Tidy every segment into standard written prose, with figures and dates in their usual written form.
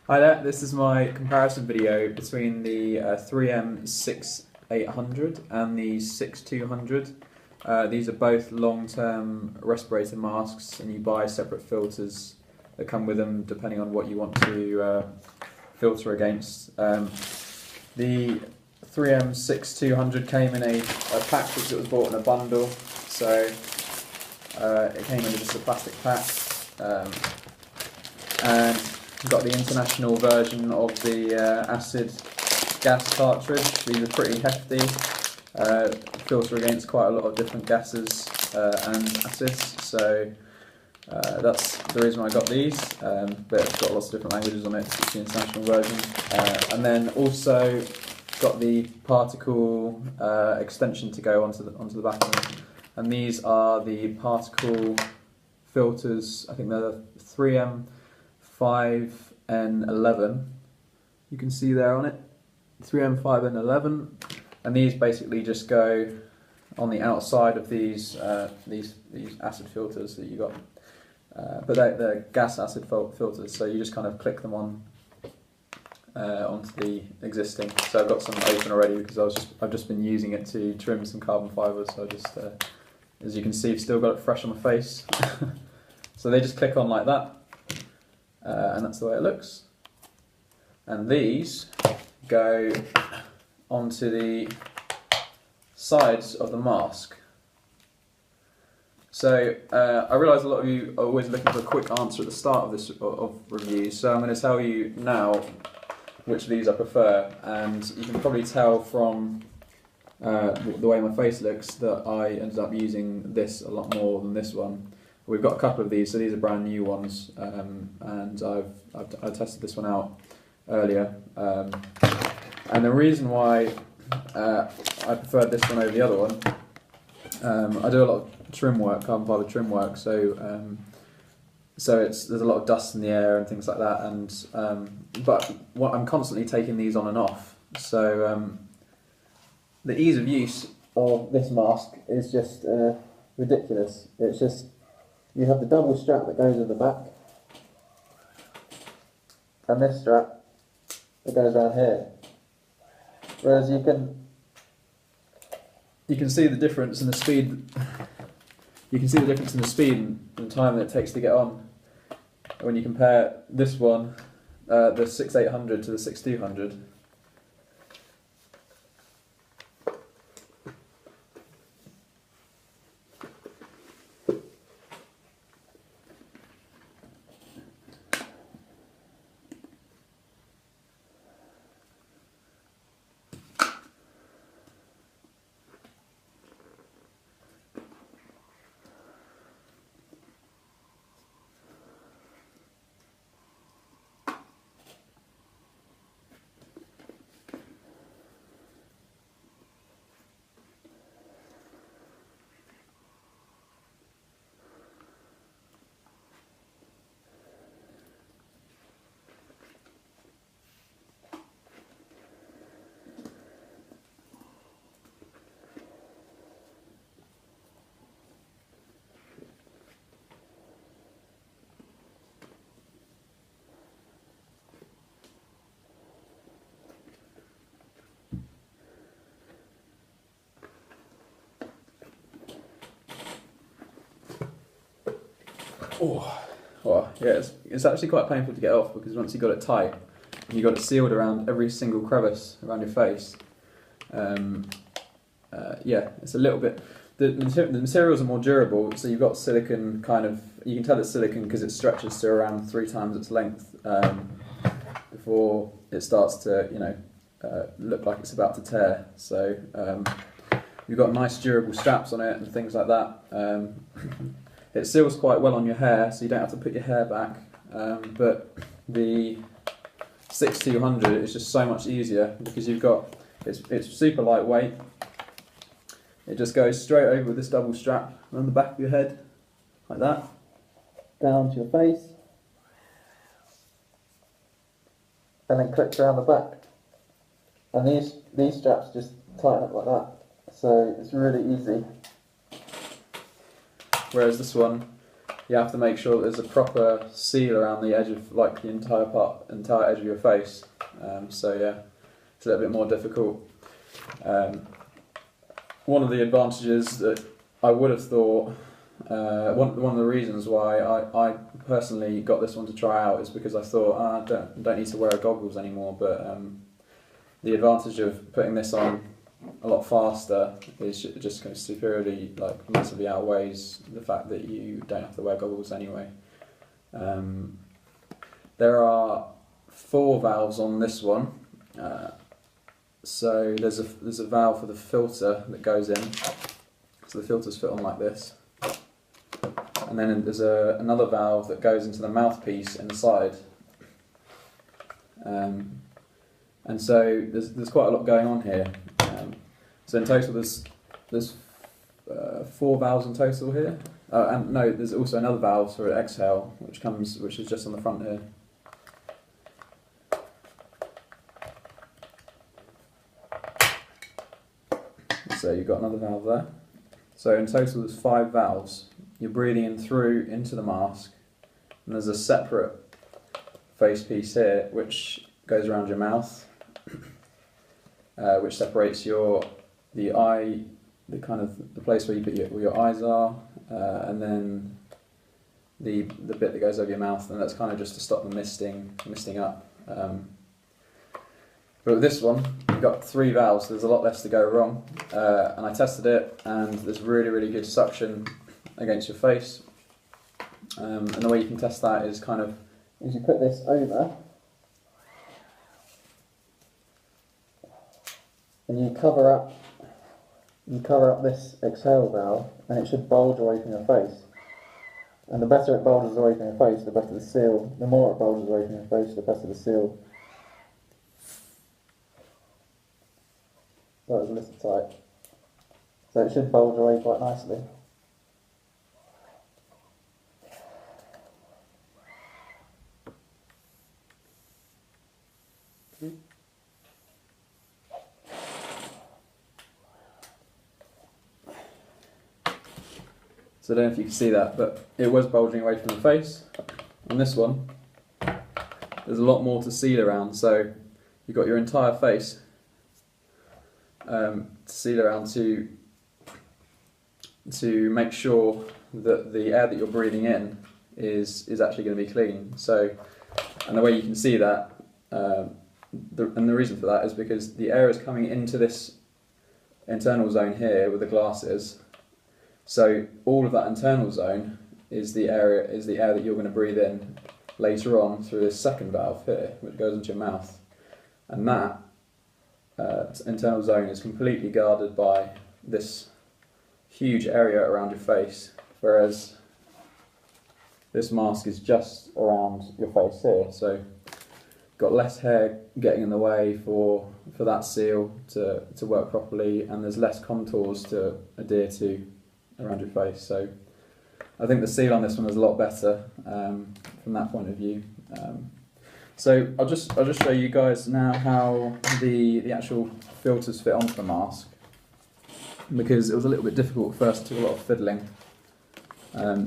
Hi there, this is my comparison video between the 3M 6800 and the 6200. These are both long-term respirator masks, and you buy separate filters that come with them depending on what you want to filter against. The 3M 6200 came in a pack because it was bought in a bundle, so it came in just a plastic pack. And we've got the international version of the acid gas cartridge. These are pretty hefty, filter against quite a lot of different gases and acids, so that's the reason why I got these, but it's got lots of different languages on it, it's the international version. And then also got the particle extension to go onto the back of it, and these are the particle filters. I think they're 3M 5N11, you can see there on it, 3M 5N11, and these basically just go on the outside of these acid filters that you got, but they're gas acid filters, so you just kind of click them on onto the existing. So I've got some open already because I've just been using it to trim some carbon fibres, so I just, as you can see, I've still got it fresh on my face. So they just click on like that. And that's the way it looks. And these go onto the sides of the mask. So I realise a lot of you are always looking for a quick answer at the start of this review, so I'm going to tell you now which of these I prefer, and you can probably tell from the way my face looks that I ended up using this a lot more than this one. We've got a couple of these, so these are brand new ones, and I tested this one out earlier. And the reason why I preferred this one over the other one, I do a lot of trim work, carbon fibre trim work, so there's a lot of dust in the air and things like that, and but I'm constantly taking these on and off. So the ease of use of this mask is just ridiculous. It's just, you have the double strap that goes in the back, and this strap that goes down here. Whereas you can see the difference in the speed. You can see the difference in the speed and the time that it takes to get on when you compare this one, the 6800 to the 6200. Oh, well, yeah, it's actually quite painful to get off, because once you've got it tight, you've got it sealed around every single crevice around your face. Yeah, it's a little bit. The materials are more durable, so you've got silicone kind of. You can tell it's silicone because it stretches to around 3 times its length before it starts to, look like it's about to tear. So you've got nice durable straps on it and things like that. It seals quite well on your hair, so you don't have to put your hair back, but the 6200 is just so much easier because it's super lightweight. It just goes straight over with this double strap around the back of your head, like that, down to your face, and then clips around the back. And these straps just tighten up like that, so it's really easy. Whereas this one you have to make sure that there's a proper seal around the edge of like the entire edge of your face. So yeah, it's a little bit more difficult. One of the advantages that I would have thought, one of the reasons why I personally got this one to try out is because I thought I don't need to wear goggles anymore, but the advantage of putting this on a lot faster is just kind of superiorly, like massively outweighs the fact that you don't have to wear goggles anyway. There are 4 valves on this one. So there's a valve for the filter that goes in, so the filters fit on like this, and then there's another valve that goes into the mouthpiece inside, and so there's quite a lot going on here. So in total there's 4 valves in total here, and no, there's also another valve for exhale which is just on the front here. So you've got another valve there. So in total there's 5 valves. You're breathing in through into the mask, and there's a separate face piece here which goes around your mouth, which separates the eye, the place where your eyes are, and then the bit that goes over your mouth, and that's kind of just to stop the misting up. But with this one, you've got 3 valves, so there's a lot less to go wrong. And I tested it, and there's really, really good suction against your face. And the way you can test that is you put this over, and you cover up this exhale valve, and it should bulge away from your face. And the better it bulges away from your face, the better the seal. The more it bulges away from your face, the better the seal. That was a little tight. So it should bulge away quite nicely. So I don't know if you can see that, but it was bulging away from the face. On this one, there's a lot more to seal around, so you've got your entire face to seal around to make sure that the air that you're breathing in is actually going to be clean. So, and the way you can see that, and the reason for that is because the air is coming into this internal zone here where the glass is. So all of that internal zone is the air that you're going to breathe in later on through this second valve here, which goes into your mouth, and that internal zone is completely guarded by this huge area around your face, whereas this mask is just around your face here, so got less hair getting in the way for that seal to work properly, and there's less contours to adhere to around your face. So I think the seal on this one is a lot better from that point of view. So I'll just show you guys now how the actual filters fit onto the mask, because it was a little bit difficult at first. It took a lot of fiddling.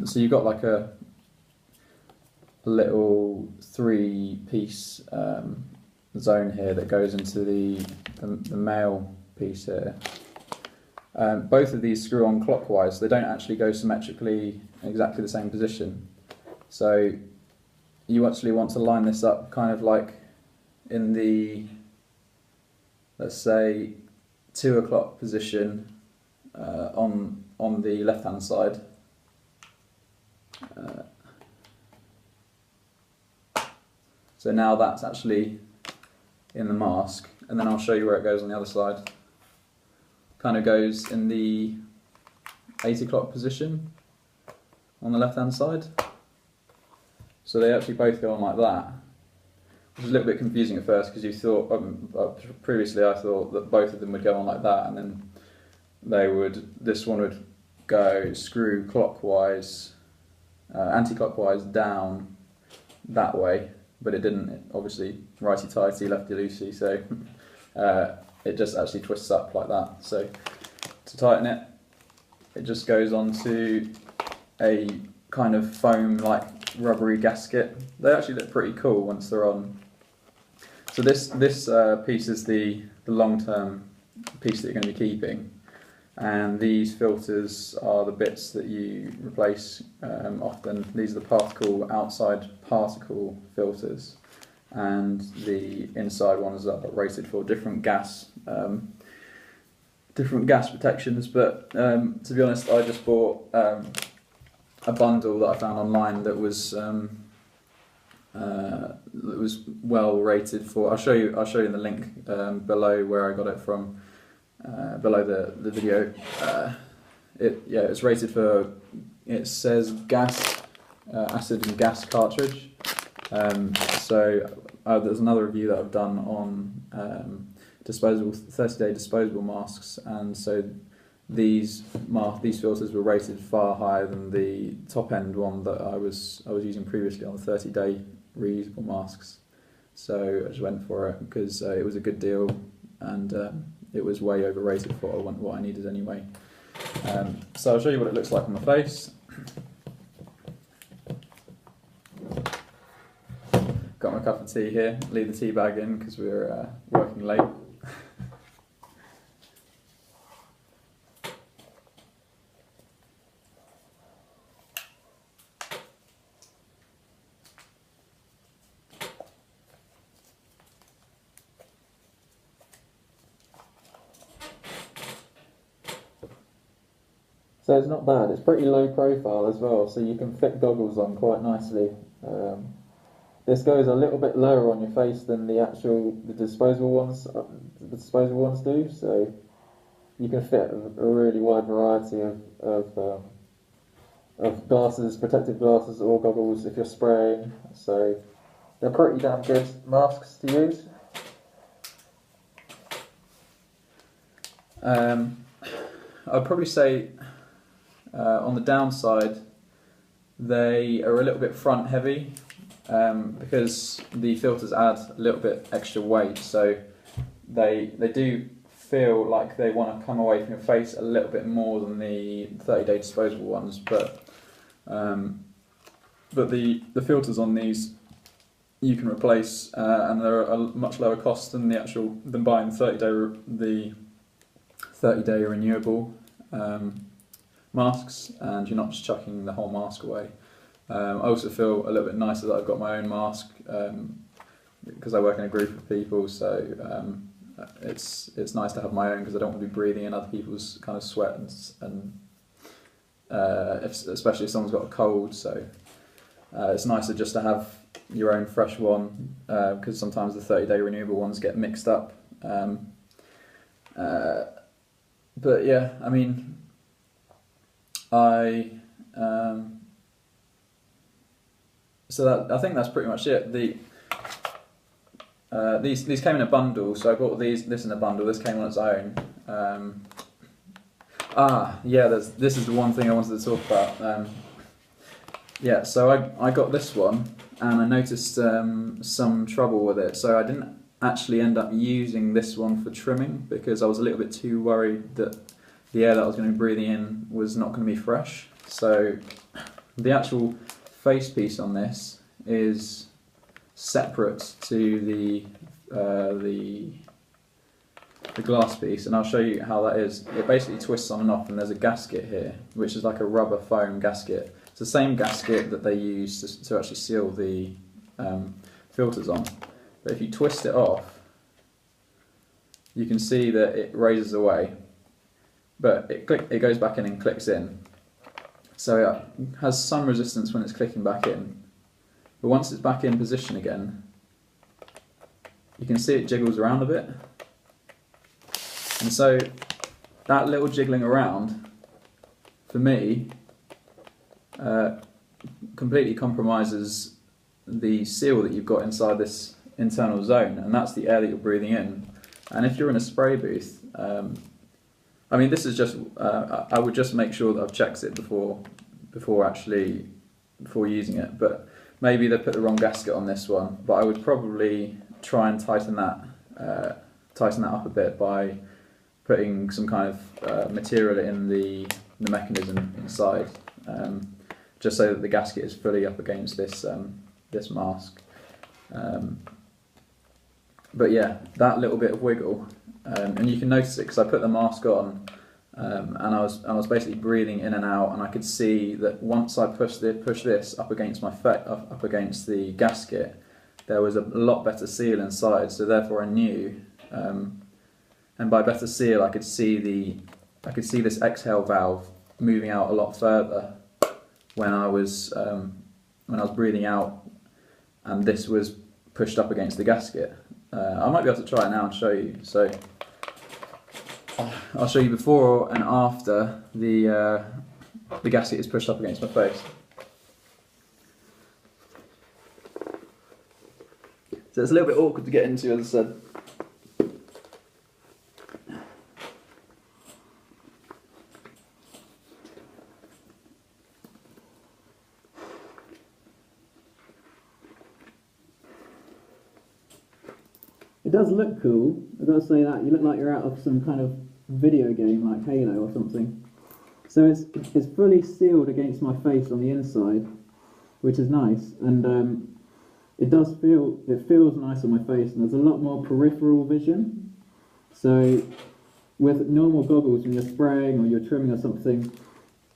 So you've got like a little 3-piece zone here that goes into the male piece here. Both of these screw on clockwise. They don't actually go symmetrically in exactly the same position. So you actually want to line this up kind of like in the, let's say, 2 o'clock position on the left hand side. So now that's actually in the mask, and then I'll show you where it goes on the other side. Kind of goes in the 8 o'clock position on the left hand side. So they actually both go on like that, which is a little bit confusing at first, because you thought, previously I thought that both of them would go on like that, and then this one would go screw clockwise, anti-clockwise down that way, but it didn't. Obviously righty-tighty, lefty-loosey, so it just actually twists up like that. So to tighten it, it just goes onto a kind of foam like rubbery gasket. They actually look pretty cool once they're on. So this piece is the long-term piece that you're going to be keeping, and these filters are the bits that you replace often. These are the outside particle filters, and the inside ones are rated for different gas protections. But to be honest, I just bought a bundle that I found online that was well rated for. I'll show you in the link below where I got it from, below the video. It's rated for, it says gas, acid and gas cartridge. So there's another review that I've done on 30-day disposable masks, and so these filters were rated far higher than the top end one that I was using previously on the 30-day reusable masks. So I just went for it because it was a good deal, and it was way overrated for what I needed anyway. So I'll show you what it looks like on the face. Got my cup of tea here. Leave the tea bag in because we're working late. So it's not bad. It's pretty low profile as well, so you can fit goggles on quite nicely. This goes a little bit lower on your face than the disposable ones. The disposable ones do. So you can fit a really wide variety of glasses, protective glasses or goggles if you're spraying. So they're pretty damn good masks to use. I'd probably say on the downside they are a little bit front heavy because the filters add a little bit extra weight, so they do feel like they want to come away from your face a little bit more than the 30-day disposable ones, but the filters on these you can replace, and they're a much lower cost than buying the 30-day renewable masks, and you're not just chucking the whole mask away. I also feel a little bit nicer that I've got my own mask because I work in a group of people, so it's nice to have my own because I don't want to be breathing in other people's kind of sweat and especially if someone's got a cold. So it's nicer just to have your own fresh one because sometimes the 30-day renewable ones get mixed up. But yeah, I mean, so I think that's pretty much it. These came in a bundle, so I bought this in a bundle. This came on its own. This is the one thing I wanted to talk about. Yeah, so I got this one, and I noticed some trouble with it. So I didn't actually end up using this one for trimming because I was a little bit too worried that the air that I was going to be breathing in was not going to be fresh. So the actual face piece on this is separate to the glass piece, and I'll show you how that is. It basically twists on and off, and there's a gasket here, which is like a rubber foam gasket. It's the same gasket that they use to actually seal the filters on. But if you twist it off, you can see that it raises away, but it goes back in and clicks in. So it has some resistance when it's clicking back in, but once it's back in position again, you can see it jiggles around a bit. And so that little jiggling around, for me, completely compromises the seal that you've got inside this internal zone, and that's the air that you're breathing in. And if you're in a spray booth, I mean, this is just I would just make sure that I've checked it before using it. But maybe they put the wrong gasket on this one. But I would probably try and tighten that up a bit by putting some kind of material in the mechanism inside. just so that the gasket is fully up against this this mask. But yeah, that little bit of wiggle, and you can notice it because I put the mask on, and I was basically breathing in and out, and I could see that once I push this up against up against the gasket, there was a lot better seal inside. So therefore, I knew, and by better seal, I could see this exhale valve moving out a lot further when I was breathing out, and this was pushed up against the gasket. I might be able to try it now and show you. So I'll show you before and after the gasket is pushed up against my face. So it's a little bit awkward to get into, as I said. It does look cool, I've got to say that. You look like you're out of some kind of video game like Halo or something. So it's fully sealed against my face on the inside, which is nice, and it feels nice on my face, and there's a lot more peripheral vision. So with normal goggles, when you're spraying or you're trimming or something,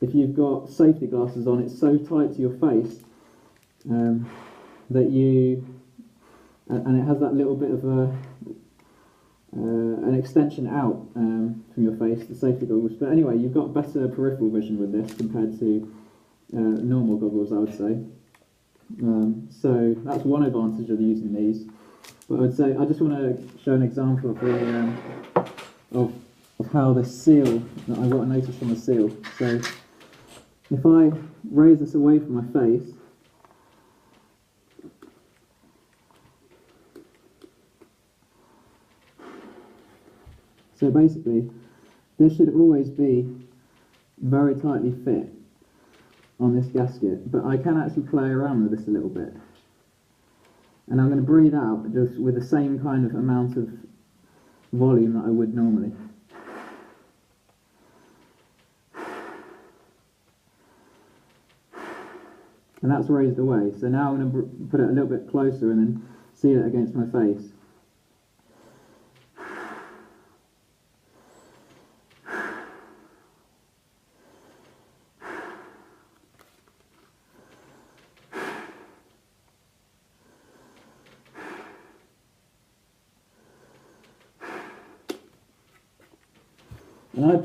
if you've got safety glasses on, it's so tight to your face that and it has that little bit of an extension out from your face, the safety goggles. But anyway, you've got better peripheral vision with this compared to normal goggles, I would say. So that's one advantage of using these. But I would say I just want to show an example of how the seal, that I got a notice from the seal. So if I raise this away from my face, so basically, this should always be very tightly fit on this gasket, but I can actually play around with this a little bit. And I'm going to breathe out just with the same kind of amount of volume that I would normally. And that's raised away. So now I'm going to put it a little bit closer and then seal it against my face. And I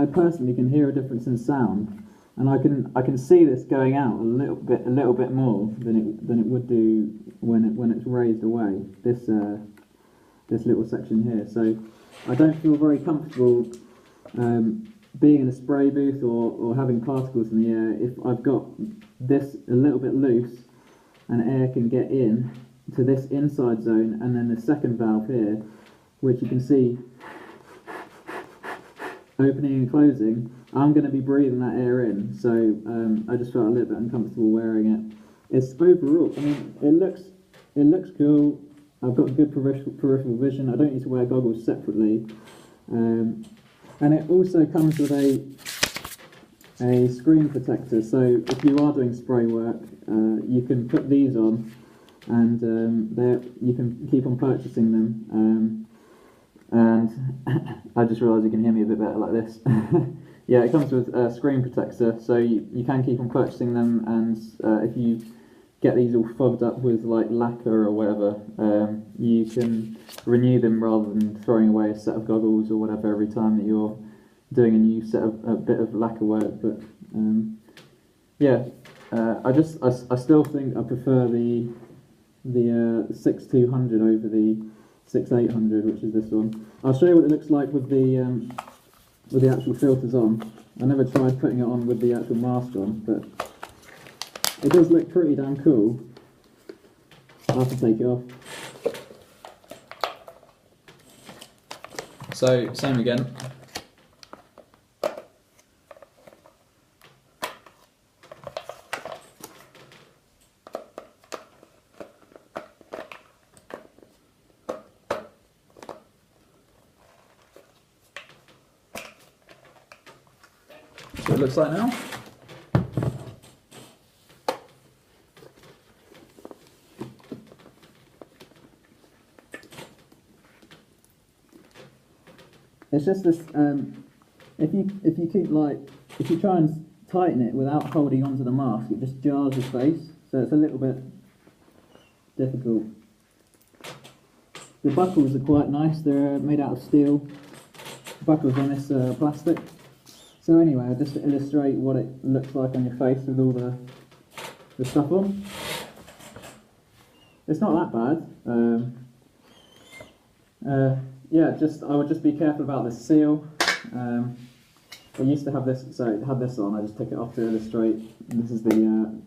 personally can hear a difference in sound, and I can see this going out a little bit more than it would do when it's raised away. This little section here. So I don't feel very comfortable being in a spray booth or having particles in the air if I've got this a little bit loose and air can get in to this inside zone, and then the second valve here, which you can see opening and closing, I'm going to be breathing that air in, so I just felt a little bit uncomfortable wearing it. It's overall, I mean, it looks cool. I've got good peripheral vision. I don't need to wear goggles separately, and it also comes with a screen protector. So if you are doing spray work, you can put these on, and you can keep on purchasing them. And I just realised you can hear me a bit better like this. Yeah, it comes with a screen protector, so you can keep on purchasing them, and if you get these all fogged up with like lacquer or whatever, you can renew them rather than throwing away a set of goggles or whatever every time that you're doing a new set of a bit of lacquer work. But yeah, I still think I prefer the 6200 over the 6800, which is this one. I'll show you what it looks like with the actual filters on. I never tried putting it on with the actual mask on, but it does look pretty damn cool. I'll have to take it off. So, same again. What it looks like now. It's just this. If you try and tighten it without holding onto the mask, it just jars your face. So it's a little bit difficult. The buckles are quite nice. They're made out of steel. Buckles on this plastic. So anyway, I'll just illustrate what it looks like on your face with all the stuff on. It's not that bad. Yeah, I would just be careful about this seal. I used to have this, so it had this on. I just took it off to illustrate. And this is the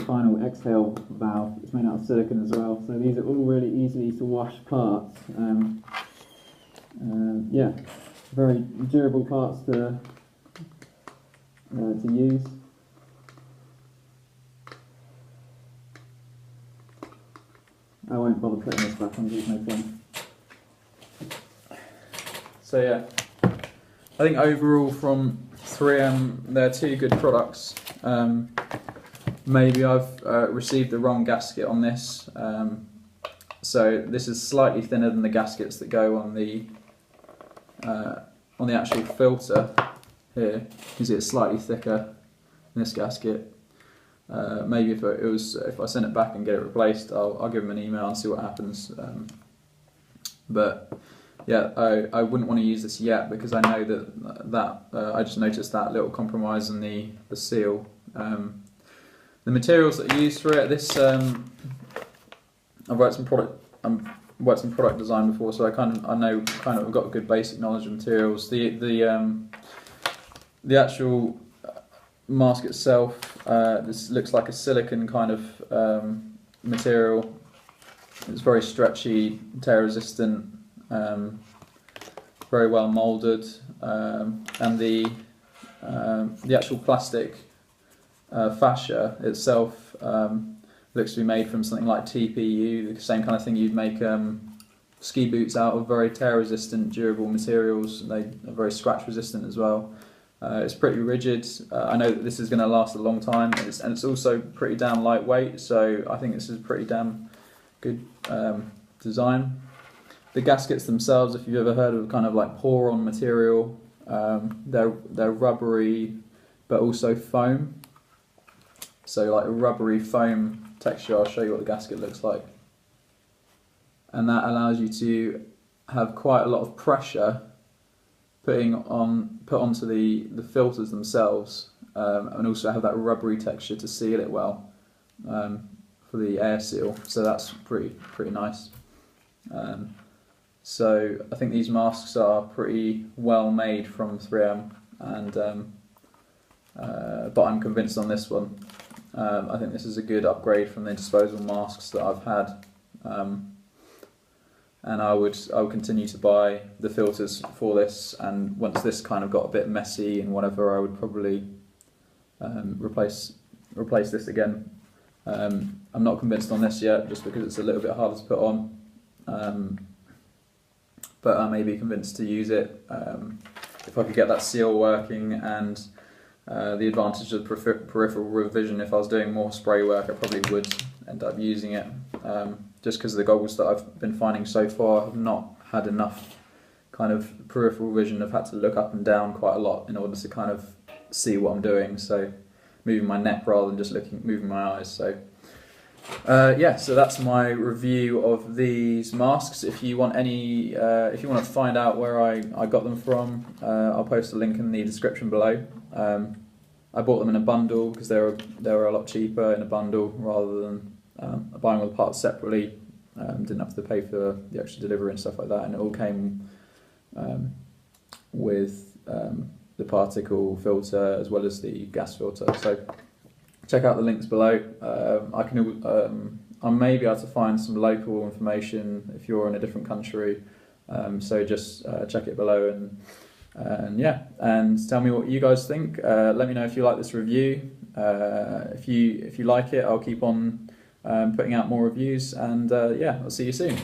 final exhale valve. It's made out of silicone as well. So these are all really easily to wash parts. Yeah, very durable parts to use. I won't bother putting this back on, there's no point. So yeah, I think overall from 3M, they're two good products. Maybe I've received the wrong gasket on this. So this is slightly thinner than the gaskets that go on the actual filter here. You can see it's slightly thicker than this gasket. Maybe if I send it back and get it replaced, I'll give them an email and see what happens. But yeah, I wouldn't want to use this yet because I know that I just noticed that little compromise in the seal. The materials that I use for it, this I've worked some product design before, so I've got a good basic knowledge of materials. The actual mask itself, this looks like a silicone kind of material. It's very stretchy, tear resistant, very well moulded, and the actual plastic fascia itself looks to be made from something like TPU, the same kind of thing you'd make ski boots out of, very tear resistant, durable materials. They are very scratch resistant as well. It's pretty rigid. I know that this is going to last a long time, and it's also pretty damn lightweight, so I think this is pretty damn good design. The gaskets themselves, if you've ever heard of kind of like pour-on material, they're rubbery but also foam. So like a rubbery foam texture. I'll show you what the gasket looks like. And that allows you to have quite a lot of pressure put onto the filters themselves, and also have that rubbery texture to seal it well for the air seal. So that's pretty nice. So I think these masks are pretty well made from 3M, and but I'm convinced on this one. I think this is a good upgrade from the disposable masks that I've had, and I would continue to buy the filters for this. And once this kind of got a bit messy and whatever, I would probably replace this again. I'm not convinced on this yet, just because it's a little bit harder to put on. But I may be convinced to use it if I could get that seal working, and the advantage of peripheral revision. If I was doing more spray work, I probably would end up using it, just because the goggles that I've been finding so far have not had enough kind of peripheral vision. I've had to look up and down quite a lot in order to kind of see what I'm doing, so moving my neck rather than just moving my eyes. So yeah, so that's my review of these masks. If you want if you want to find out where I got them from, I'll post a link in the description below. I bought them in a bundle because they were a lot cheaper in a bundle rather than buying all the parts separately. Didn't have to pay for the extra delivery and stuff like that, and it all came with the particle filter as well as the gas filter. So check out the links below. I may be able to find some local information if you're in a different country. So just check it below, and yeah, and tell me what you guys think. Let me know if you like this review. If you like it, I'll keep on putting out more reviews, and yeah, I'll see you soon.